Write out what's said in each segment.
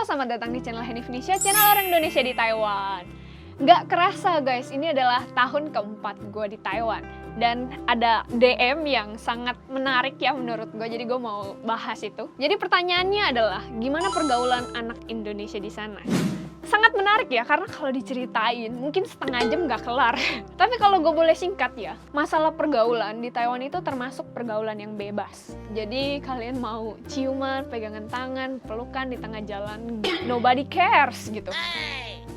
Halo, selamat datang di channel Henifnisha, channel orang Indonesia di Taiwan. Gak kerasa guys, ini adalah tahun keempat gue di Taiwan. Dan ada DM yang sangat menarik ya menurut gue, jadi gue mau bahas itu. Jadi pertanyaannya adalah, gimana pergaulan anak Indonesia di sana? Sangat menarik ya, karena kalau diceritain mungkin setengah jam gak kelar. Tapi kalau gue boleh singkat ya, masalah pergaulan di Taiwan itu termasuk pergaulan yang bebas. Jadi kalian mau ciuman, pegangan tangan, pelukan di tengah jalan, nobody cares gitu.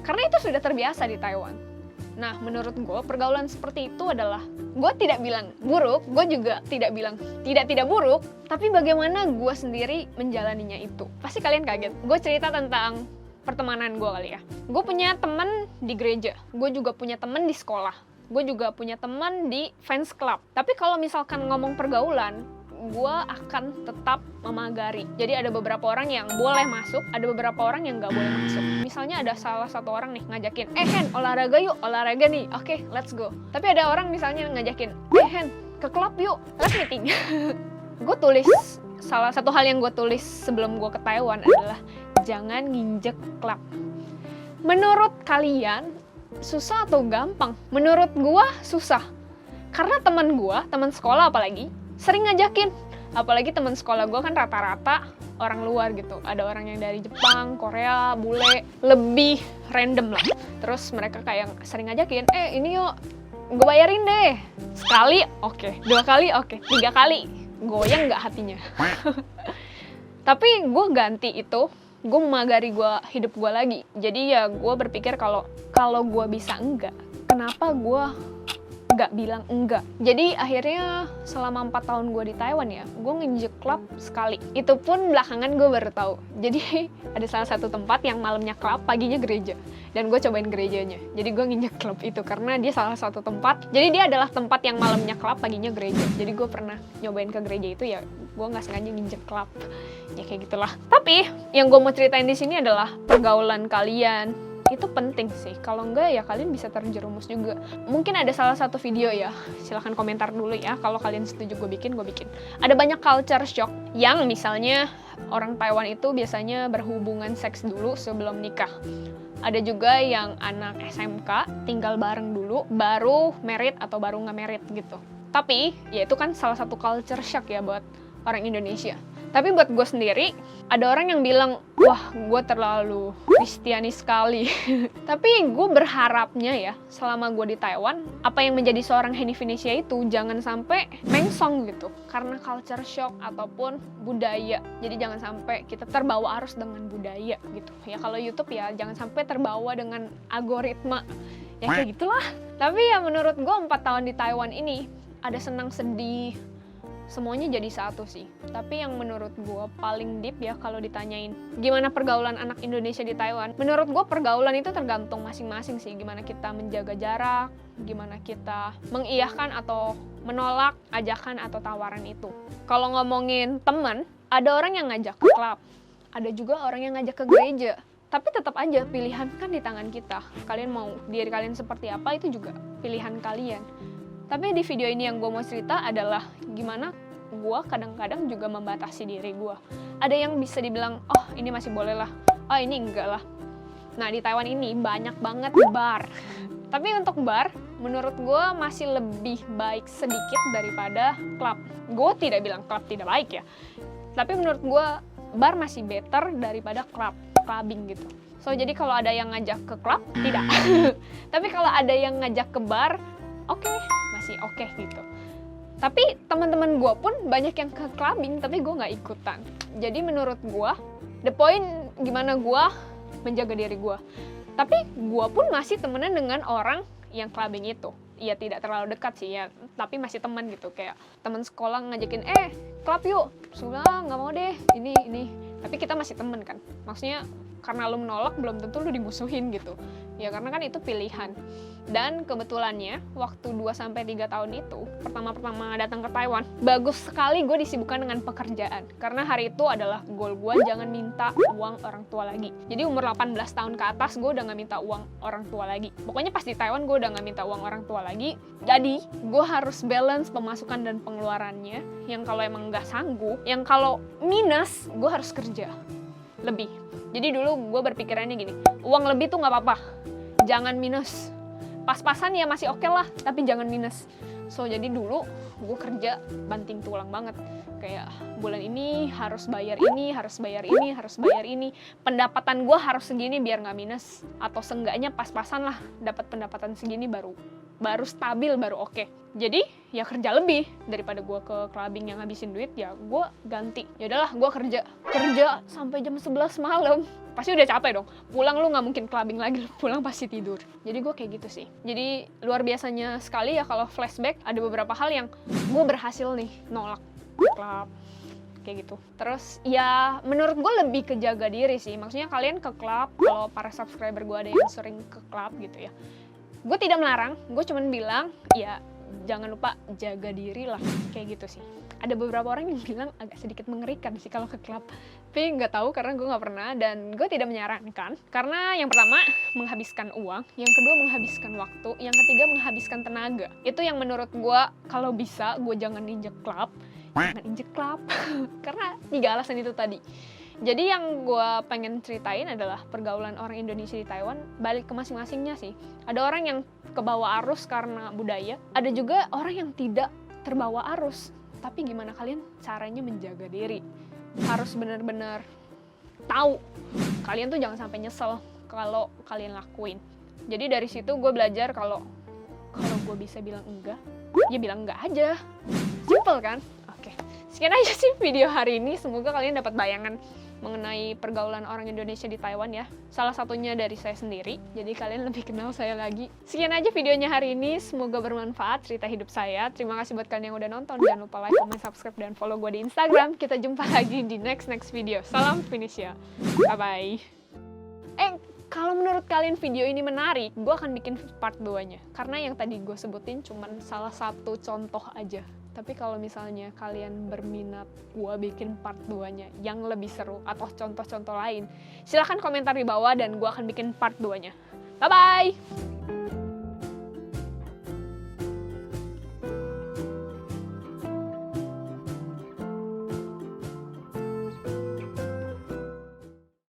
Karena itu sudah terbiasa di Taiwan. Nah, menurut gue pergaulan seperti itu adalah, gue tidak bilang buruk, gue juga tidak bilang tidak buruk, tapi bagaimana gue sendiri menjalaninya itu. Pasti kalian kaget. Gue cerita tentang pertemanan gue kali ya. Gue punya teman di gereja, gue juga punya teman di sekolah, gue juga punya teman di fans club. Tapi kalau misalkan ngomong pergaulan, gue akan tetap memagari. Jadi ada beberapa orang yang boleh masuk, ada beberapa orang yang gak boleh masuk. Misalnya ada salah satu orang nih ngajakin, Hen, olahraga yuk, olahraga nih, oke, let's go. Tapi ada orang misalnya ngajakin, Hen, ke klub yuk, let's meeting. Gue tulis, salah satu hal yang gue tulis sebelum gue ke Taiwan adalah, jangan nginjek klub. Menurut kalian, susah atau gampang? Menurut gua susah. Karena teman sekolah apalagi, sering ngajakin. Apalagi teman sekolah gua kan rata-rata orang luar gitu. Ada orang yang dari Jepang, Korea, bule, lebih random lah. Terus mereka kayak sering ngajakin, ini yuk, gue bayarin deh. Sekali, oke. 2 kali, oke. 3 kali, goyang nggak hatinya. Tapi gue ganti itu, gue memagari hidup gue lagi. Jadi ya gue berpikir kalau gue bisa enggak, kenapa gue nggak bilang enggak. Jadi akhirnya selama 4 tahun gue di Taiwan ya, gue nginjek klub sekali. Itu pun belakangan gue baru tahu. Jadi ada salah satu tempat yang malamnya klub, paginya gereja. Dan gue cobain gerejanya. Jadi gue nginjek klub itu karena dia salah satu tempat. Jadi dia adalah tempat yang malamnya klub, paginya gereja. Jadi gue pernah nyobain ke gereja itu ya, gue nggak sengaja nginjek klub. Ya kayak gitulah. Tapi yang gue mau ceritain di sini adalah pergaulan kalian itu penting sih. Kalau enggak ya kalian bisa terjerumus juga. Mungkin ada salah satu video ya, silahkan komentar dulu ya. Kalau kalian setuju gue bikin. Ada banyak culture shock yang misalnya orang Taiwan itu biasanya berhubungan seks dulu sebelum nikah. Ada juga yang anak SMK tinggal bareng dulu, baru married atau baru nggak married gitu. Tapi ya itu kan salah satu culture shock ya buat orang Indonesia. Tapi buat gue sendiri, ada orang yang bilang, wah gue terlalu Kristiani sekali. Tapi gue berharapnya ya, selama gue di Taiwan, apa yang menjadi seorang Henifnisha itu jangan sampai mengsong gitu. Karena culture shock ataupun budaya. Jadi jangan sampai kita terbawa arus dengan budaya gitu. Ya kalau YouTube ya, jangan sampai terbawa dengan algoritma. Ya kayak gitulah. Tapi ya menurut gue 4 tahun di Taiwan ini, ada senang sedih, semuanya jadi satu sih. Tapi yang menurut gue paling deep ya kalau ditanyain gimana pergaulan anak Indonesia di Taiwan, menurut gue pergaulan itu tergantung masing-masing sih. Gimana kita menjaga jarak, gimana kita mengiyahkan atau menolak ajakan atau tawaran itu. Kalau ngomongin teman, ada orang yang ngajak ke klub, ada juga orang yang ngajak ke gereja. Tapi tetap aja pilihan kan di tangan kita. Kalian mau diri kalian seperti apa itu juga pilihan kalian. Tapi di video ini yang gue mau cerita adalah gimana gue kadang-kadang juga membatasi diri gue. Ada yang bisa dibilang, oh ini masih boleh lah, oh ini enggak lah. Nah di Taiwan ini banyak banget bar. Tapi untuk bar, menurut gue masih lebih baik sedikit daripada klub. Gue tidak bilang klub tidak baik ya. Tapi menurut gue bar masih better daripada clubbing gitu. So jadi kalau ada yang ngajak ke klub, tidak. Tapi kalau ada yang ngajak ke bar, oke, masih oke gitu. Tapi teman-teman gue pun banyak yang ke clubbing, tapi gue nggak ikutan. Jadi menurut gue, the point gimana gue menjaga diri gue. Tapi gue pun masih temenan dengan orang yang clubbing itu. Ya tidak terlalu dekat sih ya, tapi masih teman gitu. Kayak teman sekolah ngajakin, klub yuk. Sudah, nggak mau deh, ini. Tapi kita masih temen kan. Maksudnya karena lu menolak belum tentu lu dimusuhin gitu. Ya karena kan itu pilihan. Dan kebetulannya waktu 2-3 tahun itu, pertama-pertama datang ke Taiwan, bagus sekali gue disibukkan dengan pekerjaan. Karena hari itu adalah goal gue jangan minta uang orang tua lagi. Jadi umur 18 tahun ke atas gue udah gak minta uang orang tua lagi. Pokoknya pas di Taiwan gue udah gak minta uang orang tua lagi. Jadi gue harus balance pemasukan dan pengeluarannya. Yang kalau emang gak sanggup, yang kalau minus gue harus kerja lebih. Jadi dulu gue berpikirannya gini, uang lebih tuh nggak apa-apa, jangan minus. Pas-pasan ya masih oke lah, tapi jangan minus. So jadi dulu gue kerja banting tulang banget. Kayak bulan ini harus bayar ini, harus bayar ini, harus bayar ini. Pendapatan gue harus segini biar nggak minus. Atau seenggaknya pas-pasan lah, dapat pendapatan segini baru stabil, baru oke. Jadi ya kerja lebih daripada gue ke clubbing yang ngabisin duit, ya gue ganti. Ya udahlah, gue kerja sampai jam 11 malam. Pasti udah capek dong. Pulang lu nggak mungkin clubbing lagi, pulang pasti tidur. Jadi gue kayak gitu sih. Jadi luar biasanya sekali ya kalau flashback, ada beberapa hal yang gue berhasil nih nolak klub kayak gitu. Terus ya menurut gue lebih ke jaga diri sih. Maksudnya kalian ke klub, kalau para subscriber gue ada yang sering ke klub gitu ya, gue tidak melarang, gue cuman bilang ya jangan lupa jaga diri lah, kayak gitu sih. Ada beberapa orang yang bilang agak sedikit mengerikan sih kalau ke klub, tapi nggak tahu karena gue nggak pernah dan gue tidak menyarankan. Karena yang pertama menghabiskan uang, yang kedua menghabiskan waktu, yang ketiga menghabiskan tenaga. Itu yang menurut gue kalau bisa gue jangan injek klub, karena 3 alasan itu tadi. Jadi yang gue pengen ceritain adalah pergaulan orang Indonesia di Taiwan, balik ke masing-masingnya sih. Ada orang yang kebawa arus karena budaya, ada juga orang yang tidak terbawa arus. Tapi gimana kalian caranya menjaga diri? Harus benar-benar tahu. Kalian tuh jangan sampai nyesel kalau kalian lakuin. Jadi dari situ gue belajar kalau gue bisa bilang enggak, ya bilang enggak aja. Simple kan? Oke. Sekian aja sih video hari ini. Semoga kalian dapat bayangan mengenai pergaulan orang Indonesia di Taiwan ya. Salah satunya dari saya sendiri, jadi kalian lebih kenal saya lagi. Sekian aja videonya hari ini, semoga bermanfaat cerita hidup saya. Terima kasih buat kalian yang udah nonton, jangan lupa like, comment, subscribe, dan follow gue di Instagram. Kita jumpa lagi di next video. Salam Finisya, bye-bye. Kalau menurut kalian video ini menarik, gue akan bikin part 2-nya. Karena yang tadi gue sebutin cuman salah satu contoh aja. Tapi kalau misalnya kalian berminat gue bikin part 2-nya yang lebih seru atau contoh-contoh lain, silahkan komentar di bawah dan gue akan bikin part 2-nya. Bye-bye!